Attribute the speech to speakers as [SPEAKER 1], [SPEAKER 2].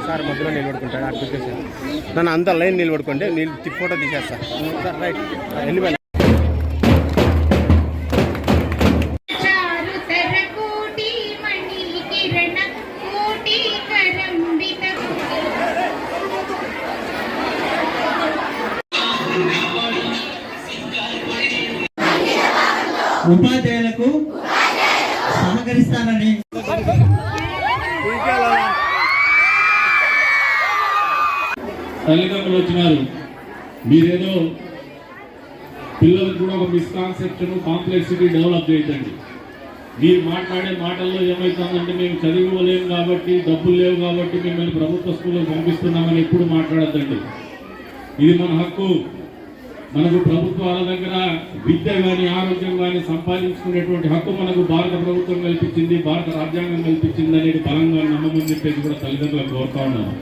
[SPEAKER 1] Sir మధ్యలో నిలబడుకుంటాడు అటు నన్ను అంతా లైన్ నిలబడుకోండి నేను ఫోటో తీసేస్తా సార్ రైట్ వెళ్ళిపోయి
[SPEAKER 2] ఉపాధ్యాయులకు సహకరిస్తానని
[SPEAKER 3] తల్లిదండ్రులు వచ్చినారు. మీరేదో పిల్లలకు కూడా ఒక మిస్కాన్సెప్షన్ కాంప్లెక్సిటీ డెవలప్ చేయకండి. మీరు మాట్లాడే మాటల్లో ఏమవుతుందంటే మేము చదివివ్వలేము కాబట్టి డబ్బులు లేవు కాబట్టి మిమ్మల్ని ప్రభుత్వ స్కూల్లో పంపిస్తున్నామని ఎప్పుడు మాట్లాడద్దండి. ఇది మన హక్కు. మనకు ప్రభుత్వాల దగ్గర విద్య కానీ ఆరోగ్యం కానీ సంపాదించుకునేటువంటి హక్కు మనకు భారత ప్రభుత్వం కల్పించింది, భారత రాజ్యాంగం కల్పించింది అనేది బలంగా నమ్మమని చెప్పేసి కూడా తల్లిదండ్రులకు కోరుతా ఉన్నాను.